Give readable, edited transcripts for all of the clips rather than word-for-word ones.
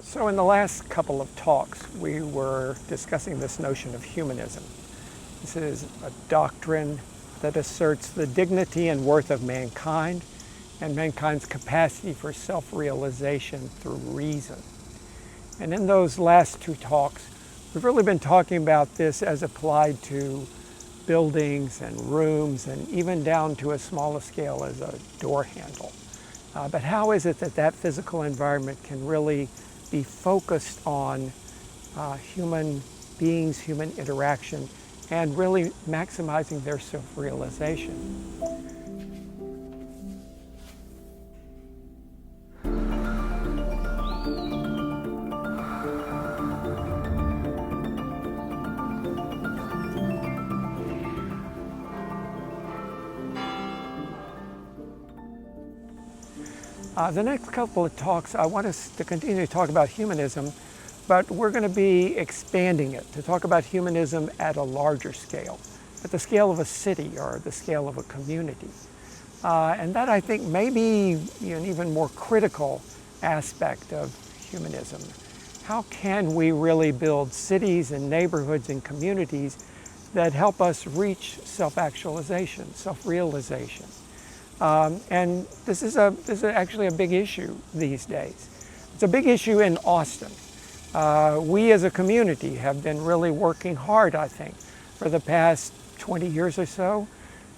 So in the last couple of talks, we were discussing this notion of humanism. This is a doctrine that asserts the dignity and worth of mankind and mankind's capacity for self-realization through reason. And in those last two talks, we've really been talking about this as applied to buildings and rooms and even down to as small a scale as a door handle. But how is it that that physical environment can really be focused on human beings, human interaction, and really maximizing their self-realization? The next couple of talks, I want us to continue to talk about humanism, but we're going to be expanding it to talk about humanism at a larger scale, at the scale of a city or the scale of a community. And that, I think, may be an even more critical aspect of humanism. How can we really build cities and neighborhoods and communities that help us reach self-actualization, self-realization? And this is actually a big issue these days. It's a big issue in Austin. We as a community have been really working hard, I think, for the past 20 years or so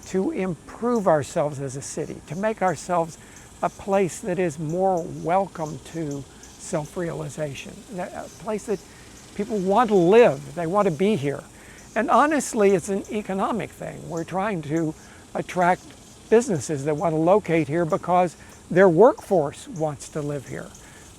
to improve ourselves as a city, to make ourselves a place that is more welcome to self-realization, a place that people want to live, they want to be here. And honestly, it's an economic thing. We're trying to attract businesses that want to locate here because their workforce wants to live here.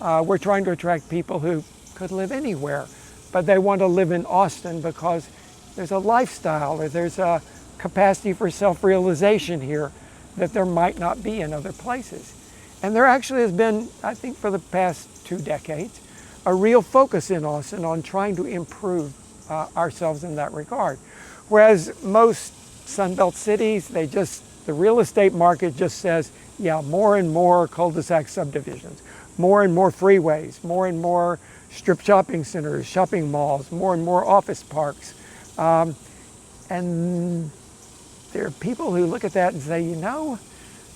We're trying to attract people who could live anywhere, but they want to live in Austin because there's a lifestyle or there's a capacity for self-realization here that there might not be in other places. And there actually has been, I think for the past 2 decades, a real focus in Austin on trying to improve ourselves in that regard. Whereas most Sunbelt cities, the real estate market just says, yeah, more and more cul-de-sac subdivisions, more and more freeways, more and more strip shopping centers, shopping malls, more and more office parks. And there are people who look at that and say,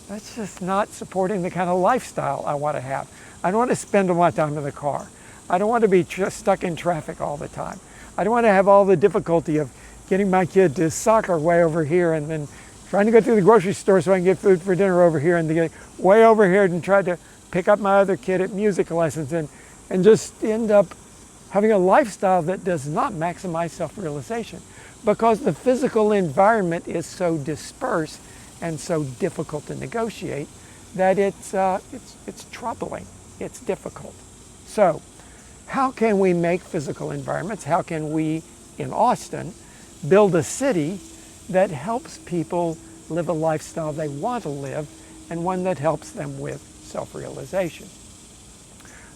that's just not supporting the kind of lifestyle I want to have. I don't want to spend all my time in the car. I don't want to be stuck in traffic all the time. I don't want to have all the difficulty of getting my kid to soccer way over here and then trying to go to the grocery store so I can get food for dinner over here and to get way over here and try to pick up my other kid at music lessons and just end up having a lifestyle that does not maximize self-realization because the physical environment is so dispersed and so difficult to negotiate that it's troubling, it's difficult. So how can we make physical environments, how can we in Austin build a city that helps people live a lifestyle they want to live and one that helps them with self-realization?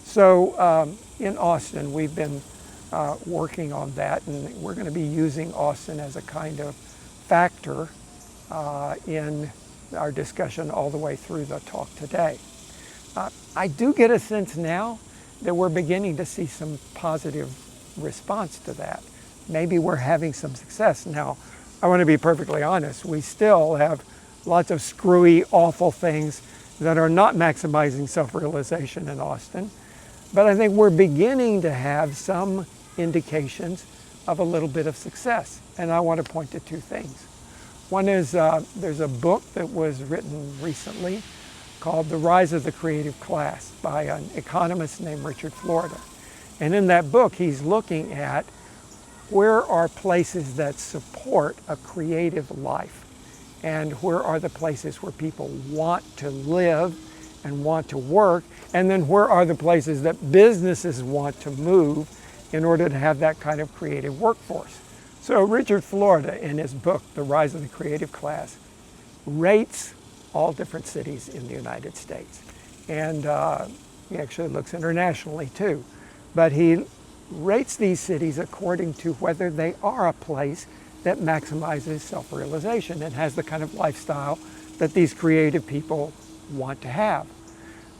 So in Austin, we've been working on that, and we're going to be using Austin as a kind of factor in our discussion all the way through the talk today. I do get a sense now that we're beginning to see some positive response to that. Maybe we're having some success. Now, I want to be perfectly honest, we still have lots of screwy, awful things that are not maximizing self-realization in Austin. But I think we're beginning to have some indications of a little bit of success. And I want to point to 2 things. One is there's a book that was written recently called The Rise of the Creative Class by an economist named Richard Florida. And in that book, he's looking at where are places that support a creative life and where are the places where people want to live and want to work, and then where are the places that businesses want to move in order to have that kind of creative workforce. So Richard Florida, in his book, The Rise of the Creative Class, rates all different cities in the United States. And he actually looks internationally too. But he rates these cities according to whether they are a place that maximizes self-realization and has the kind of lifestyle that these creative people want to have.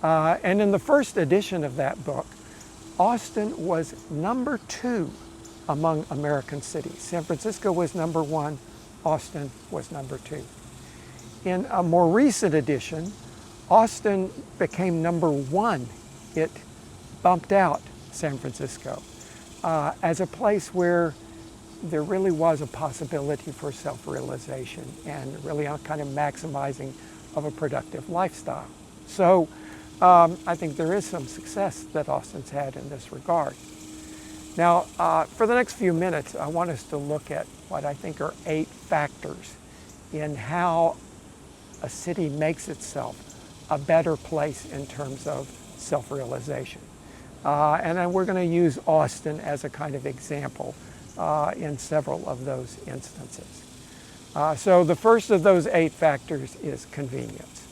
And in the first edition of that book, Austin was number 2 among American cities. San Francisco was number 1, Austin was number 2. In a more recent edition, Austin became number 1. It bumped out San Francisco as a place where there really was a possibility for self-realization and really a kind of maximizing of a productive lifestyle. So I think there is some success that Austin's had in this regard. Now, for the next few minutes, I want us to look at what I think are 8 factors in how a city makes itself a better place in terms of self-realization. And then we're going to use Austin as a kind of example in several of those instances. So the first of those 8 factors is convenience.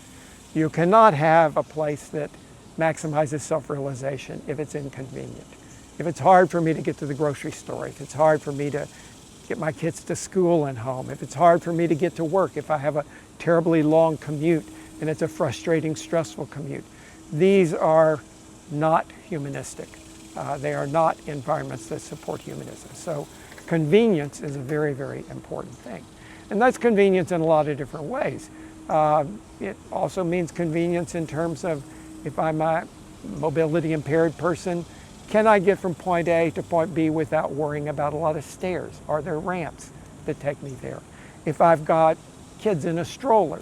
You cannot have a place that maximizes self-realization if it's inconvenient. If it's hard for me to get to the grocery store, if it's hard for me to get my kids to school and home, if it's hard for me to get to work, if I have a terribly long commute and it's a frustrating, stressful commute, these are not humanistic. They are not environments that support humanism. So convenience is a very, very important thing. And that's convenience in a lot of different ways. It also means convenience in terms of if I'm a mobility impaired person, can I get from point A to point B without worrying about a lot of stairs? Are there ramps that take me there? If I've got kids in a stroller,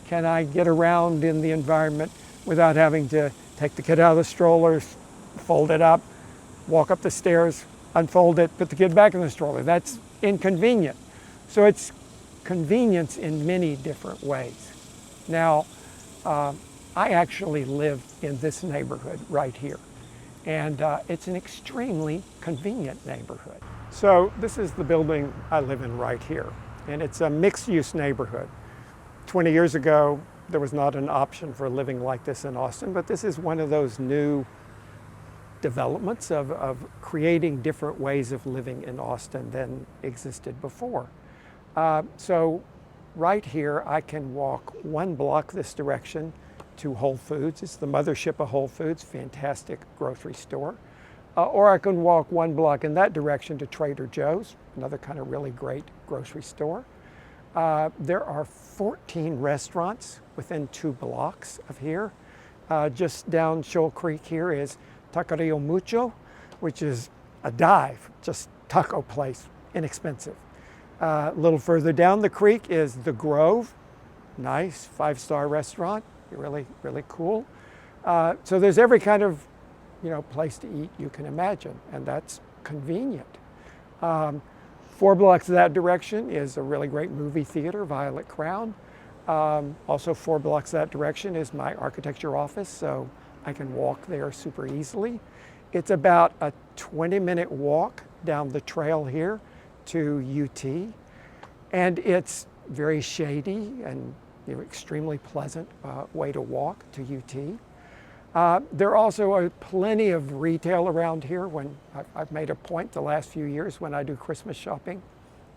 can I get around in the environment without having to take the kid out of the stroller, fold it up, walk up the stairs, unfold it, put the kid back in the stroller? That's inconvenient. So it's convenience in many different ways. Now, I actually live in this neighborhood right here. And it's an extremely convenient neighborhood. So this is the building I live in right here. And it's a mixed-use neighborhood. 20 years ago, there was not an option for living like this in Austin, but this is one of those new developments of creating different ways of living in Austin than existed before. So right here, I can walk 1 block this direction to Whole Foods. It's the mothership of Whole Foods, fantastic grocery store. Or I can walk 1 block in that direction to Trader Joe's, another kind of really great grocery store. There are 14 restaurants within 2 blocks of here. Just down Shoal Creek here is Taqueria Mucho, which is a dive, just taco place, inexpensive. A little further down the creek is The Grove, nice 5-star restaurant, really, really cool. So there's every kind of, place to eat you can imagine, and that's convenient. 4 blocks that direction is a really great movie theater, Violet Crown. Also 4 blocks that direction is my architecture office, so I can walk there super easily. It's about a 20-minute walk down the trail here to UT, and it's very shady and extremely pleasant way to walk to UT. There also are plenty of retail around here. When I've made a point the last few years when I do Christmas shopping,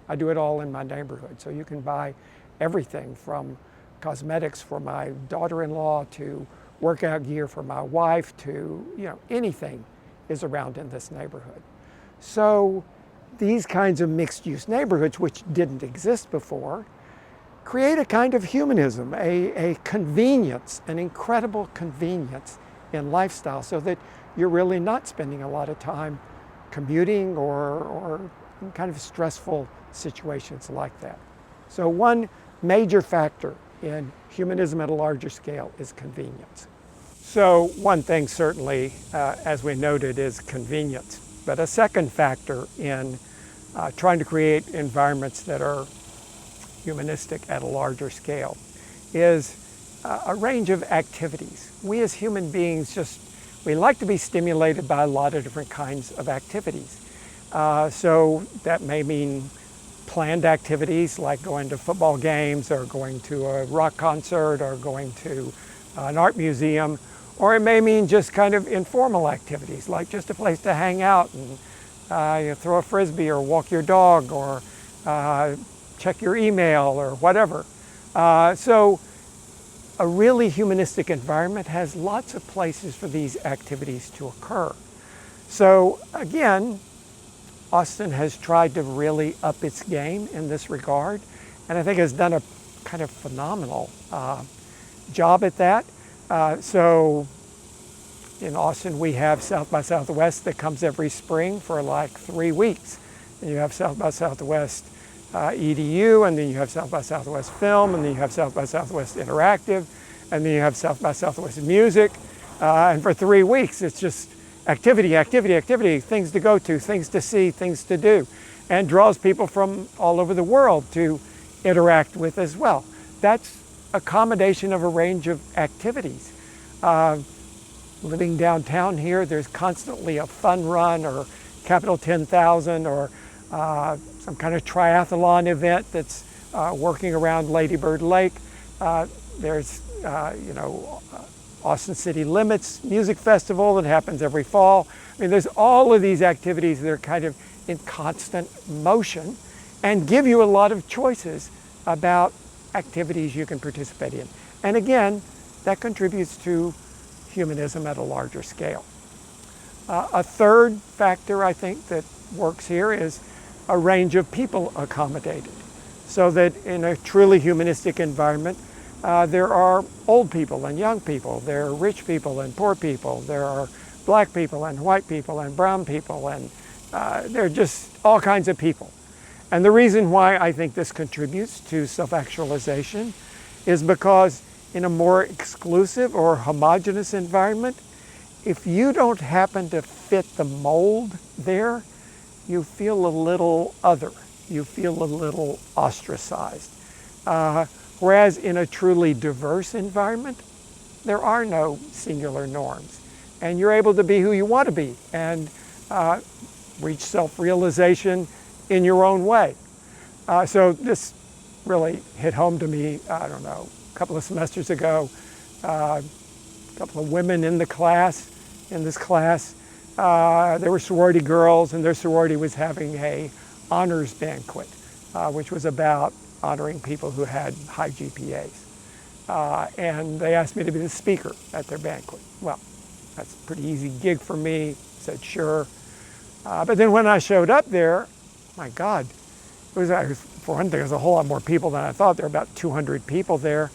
I do it all in my neighborhood. So you can buy everything from cosmetics for my daughter-in-law to workout gear for my wife to, anything is around in this neighborhood. So these kinds of mixed-use neighborhoods, which didn't exist before, create a kind of humanism, a convenience, an incredible convenience in lifestyle, so that you're really not spending a lot of time commuting or in kind of stressful situations like that. So one major factor in humanism at a larger scale is convenience. So one thing certainly, as we noted, is convenience. But a second factor in trying to create environments that are humanistic at a larger scale is a range of activities. We as human beings we like to be stimulated by a lot of different kinds of activities. So that may mean planned activities like going to football games or going to a rock concert or going to an art museum, or it may mean just kind of informal activities like just a place to hang out and throw a frisbee or walk your dog or check your email or whatever. So a really humanistic environment has lots of places for these activities to occur. So again, Austin has tried to really up its game in this regard, and I think has done a kind of phenomenal job at that. So in Austin, we have South by Southwest that comes every spring for like 3 weeks. And you have South by Southwest EDU, and then you have South by Southwest Film, and then you have South by Southwest Interactive, and then you have South by Southwest Music. And for 3 weeks, it's just activity, activity, activity, things to go to, things to see, things to do, and draws people from all over the world to interact with as well. That's a combination of a range of activities. Living downtown here, there's constantly a fun run or Capital 10,000 or some kind of triathlon event that's working around Lady Bird Lake. There's, Austin City Limits Music Festival that happens every fall. I mean, there's all of these activities that are kind of in constant motion and give you a lot of choices about activities you can participate in. And again, that contributes to humanism at a larger scale. A third factor I think that works here is a range of people accommodated, so that in a truly humanistic environment, there are old people and young people, there are rich people and poor people, there are black people and white people and brown people, and there are just all kinds of people. And the reason why I think this contributes to self-actualization is because in a more exclusive or homogeneous environment, if you don't happen to fit the mold there, you feel a little other. You feel a little ostracized. Whereas in a truly diverse environment, there are no singular norms. And you're able to be who you want to be and reach self-realization in your own way. So this really hit home to me, I don't know, a couple of semesters ago. A couple of women in this class, they were sorority girls, and their sorority was having a honors banquet, which was about honoring people who had high GPAs. And they asked me to be the speaker at their banquet. Well, that's a pretty easy gig for me, said sure. But then when I showed up there, my God, for one thing, there was a whole lot more people than I thought. There were about 200 people there,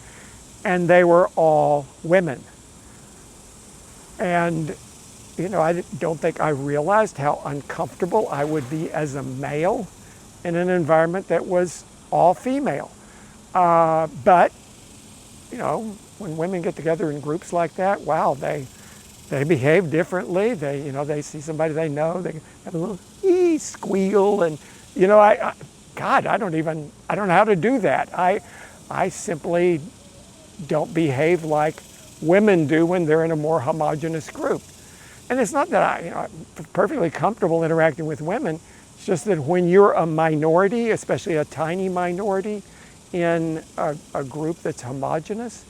and they were all women. And I don't think I realized how uncomfortable I would be as a male in an environment that was all female. But when women get together in groups like that, wow, they behave differently. They see somebody they know, they have a little squeal, and God, I don't know how to do that. I simply don't behave like women do when they're in a more homogeneous group. And it's not that I'm perfectly comfortable interacting with women. It's just that when you're a minority, especially a tiny minority in a group that's homogeneous,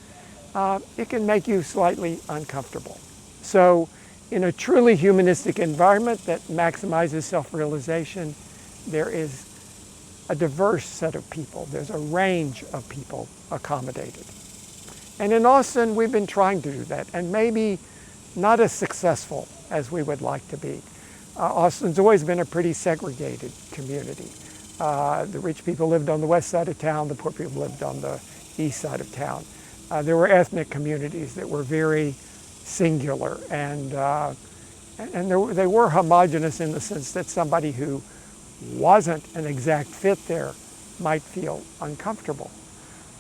it can make you slightly uncomfortable. So in a truly humanistic environment that maximizes self-realization, there is a diverse set of people. There's a range of people accommodated. And in Austin, we've been trying to do that, and maybe not as successful as we would like to be. Austin's always been a pretty segregated community. The rich people lived on the west side of town, the poor people lived on the east side of town. There were ethnic communities that were very singular, and they were homogeneous in the sense that somebody who wasn't an exact fit there might feel uncomfortable.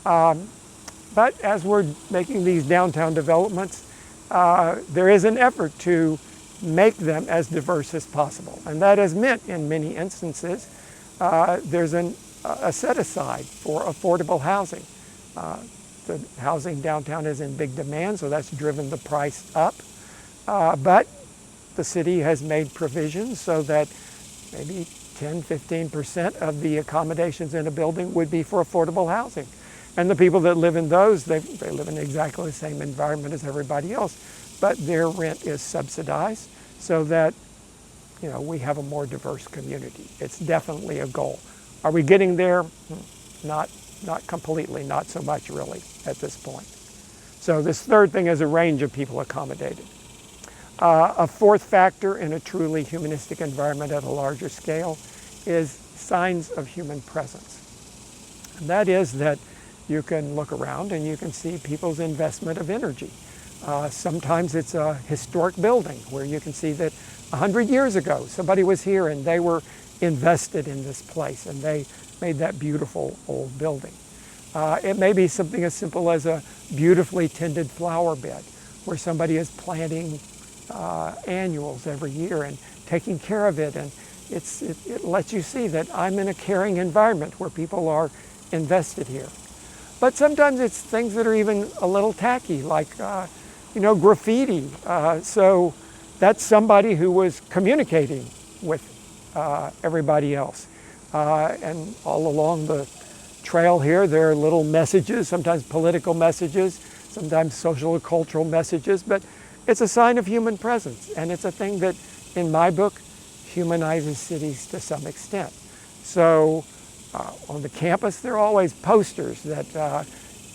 But as we're making these downtown developments, there is an effort to make them as diverse as possible. And that has meant, in many instances, there's a set-aside for affordable housing. The housing downtown is in big demand, so that's driven the price up. But the city has made provisions so that maybe 10–15% of the accommodations in a building would be for affordable housing. And the people that live in those, they live in exactly the same environment as everybody else, but their rent is subsidized so that we have a more diverse community. It's definitely a goal. Are we getting there? Not completely, not so much really at this point. So this third thing is a range of people accommodated. A fourth factor in a truly humanistic environment at a larger scale is signs of human presence. And that is that you can look around and you can see people's investment of energy. Sometimes it's a historic building where you can see that 100 years ago somebody was here and they were invested in this place and they made that beautiful old building. It may be something as simple as a beautifully tended flower bed where somebody is planting annuals every year and taking care of it, and it lets you see that I'm in a caring environment where people are invested here. But sometimes it's things that are even a little tacky, like graffiti. So that's somebody who was communicating with everybody else. And all along the trail here, there are little messages, sometimes political messages, sometimes social or cultural messages, but it's a sign of human presence, and it's a thing that, in my book, humanizes cities to some extent. So on the campus, there are always posters that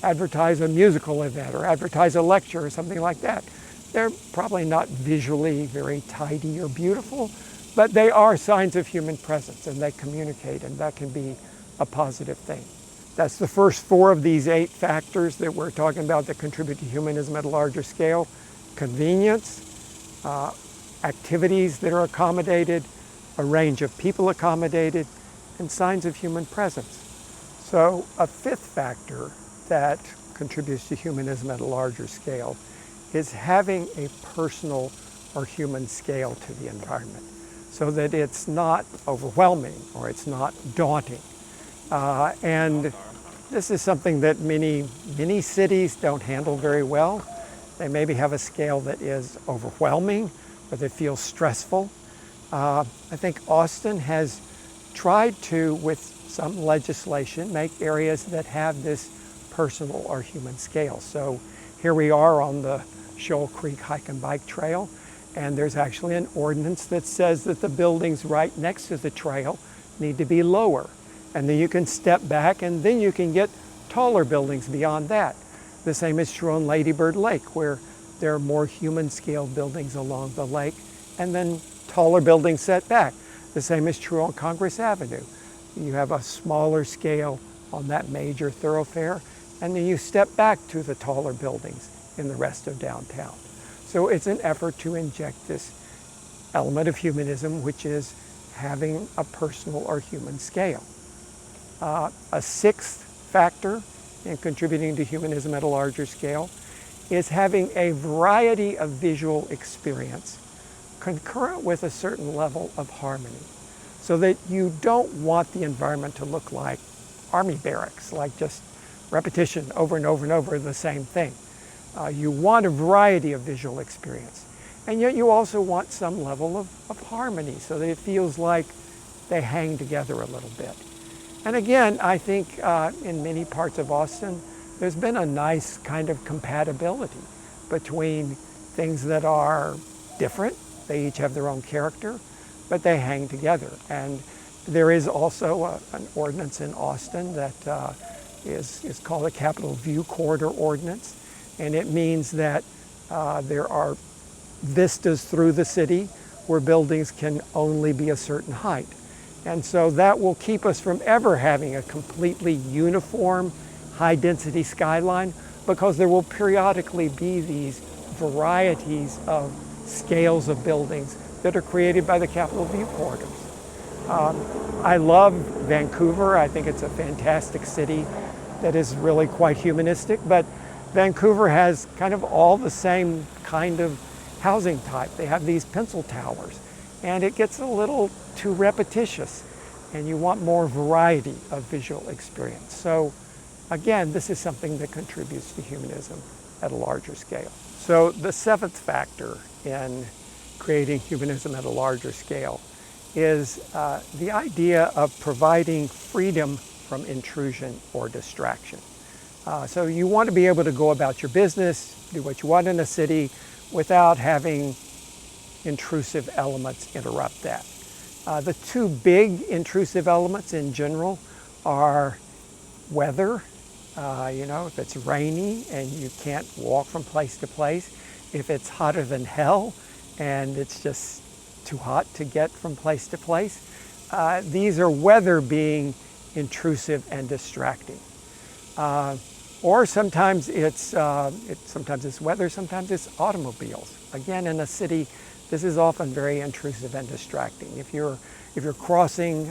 advertise a musical event or advertise a lecture or something like that. They're probably not visually very tidy or beautiful, but they are signs of human presence, and they communicate, and that can be a positive thing. That's the first four of these 8 factors that we're talking about that contribute to humanism at a larger scale. Convenience, activities that are accommodated, a range of people accommodated, and signs of human presence. So a fifth factor that contributes to humanism at a larger scale is having a personal or human scale to the environment so that it's not overwhelming or it's not daunting. And this is something that many cities don't handle very well. They maybe have a scale that is overwhelming or that feels stressful. I think Austin has tried to, with some legislation, make areas that have this personal or human scale. So here we are on the Shoal Creek Hike and Bike Trail, and there's actually an ordinance that says that the buildings right next to the trail need to be lower. And then you can step back and then you can get taller buildings beyond that. The same is true on Lady Bird Lake, where there are more human scale buildings along the lake and then taller buildings set back. The same is true on Congress Avenue. You have a smaller scale on that major thoroughfare, and then you step back to the taller buildings in the rest of downtown. So it's an effort to inject this element of humanism, which is having a personal or human scale. A sixth factor in contributing to humanism at a larger scale is having a variety of visual experience concurrent with a certain level of harmony, so that you don't want the environment to look like army barracks, like just repetition over and over and over the same thing. You want a variety of visual experience, and yet you also want some level of harmony so that it feels like they hang together a little bit. And again, I think in many parts of Austin, there's been a nice kind of compatibility between things that are different. They each have their own character, but they hang together. And there is also an ordinance in Austin that is called the Capitol View Corridor Ordinance. And it means that there are vistas through the city where buildings can only be a certain height. And so that will keep us from ever having a completely uniform, high-density skyline, because there will periodically be these varieties of scales of buildings that are created by the Capitol View corridors. I love Vancouver. I think it's a fantastic city that is really quite humanistic, but Vancouver has kind of all the same kind of housing type. They have these pencil towers, and it gets a little too repetitious, and you want more variety of visual experience. So again, this is something that contributes to humanism at a larger scale. So the seventh factor in creating humanism at a larger scale is the idea of providing freedom from intrusion or distraction. So you want to be able to go about your business, do what you want in a city without having intrusive elements interrupt that. The two big intrusive elements in general are weather. If it's rainy and you can't walk from place to place, if it's hotter than hell and it's just too hot to get from place to place. These are weather being intrusive and distracting. Or sometimes it's weather, sometimes it's automobiles. Again, in a city, this is often very intrusive and distracting. If you're crossing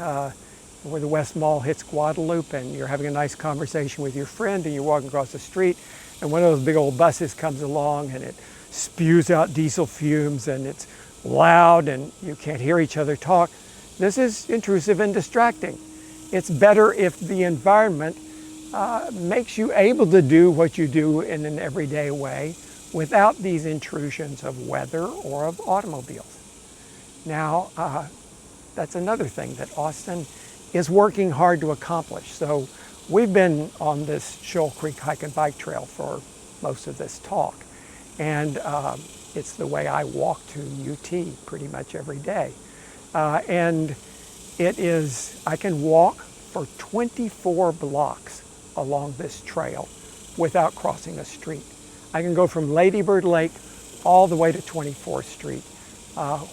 where the West Mall hits Guadalupe and you're having a nice conversation with your friend and you're walking across the street and one of those big old buses comes along and it spews out diesel fumes and it's loud and you can't hear each other talk, this is intrusive and distracting. It's better if the environment makes you able to do what you do in an everyday way without these intrusions of weather or of automobiles. Now, that's another thing that Austin is working hard to accomplish. So we've been on this Shoal Creek hike and bike trail for most of this talk. And it's the way I walk to UT pretty much every day. And it is, I can walk for 24 blocks along this trail without crossing a street. I can go from Lady Bird Lake all the way to 24th Street,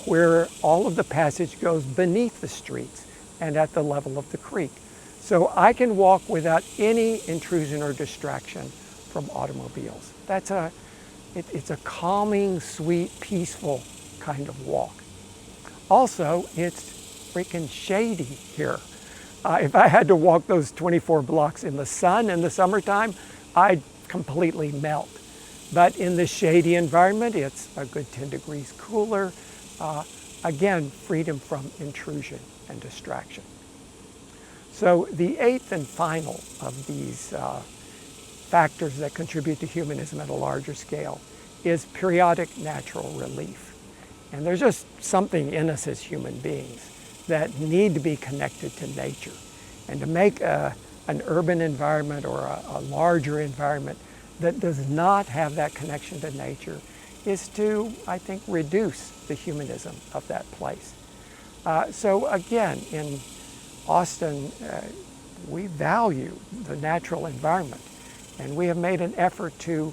where all of the passage goes beneath the streets and at the level of the creek. So I can walk without any intrusion or distraction from automobiles. It's a calming, sweet, peaceful kind of walk. Also, it's freaking shady here. If I had to walk those 24 blocks in the sun in the summertime, I'd completely melt. But in the shady environment, it's a good 10 degrees cooler. Again, freedom from intrusion and distraction. So the eighth and final of these factors that contribute to humanism at a larger scale is periodic natural relief. And there's just something in us as human beings that need to be connected to nature. And to make an urban environment or a larger environment that does not have that connection to nature is to, I think, reduce the humanism of that place. So again, in Austin, we value the natural environment, and we have made an effort to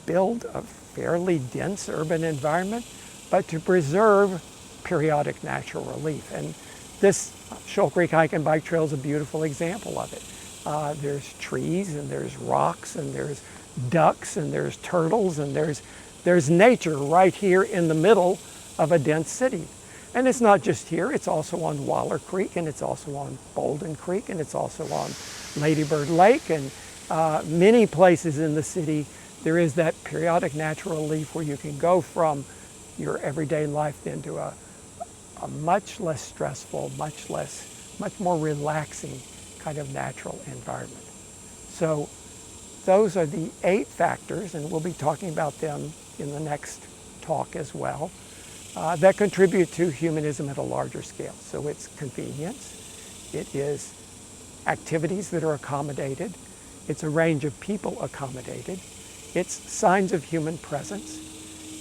build a fairly dense urban environment, but to preserve periodic natural relief. And this Shoal Creek hike and bike trail is a beautiful example of it. There's trees and there's rocks and there's ducks and there's turtles and there's nature right here in the middle of a dense city. And it's not just here, it's also on Waller Creek and it's also on Bolden Creek and it's also on Lady Bird Lake and many places in the city. There is that periodic natural relief where you can go from your everyday life then to a much less stressful, much more relaxing kind of natural environment. So those are the 8 factors, and we'll be talking about them in the next talk as well, that contribute to humanism at a larger scale. So it's convenience, it is activities that are accommodated, it's a range of people accommodated, it's signs of human presence,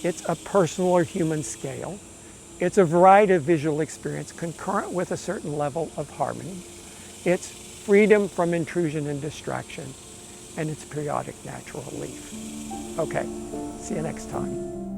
it's a personal or human scale, it's a variety of visual experience concurrent with a certain level of harmony, it's freedom from intrusion and distraction, and it's periodic natural relief. Okay, see you next time.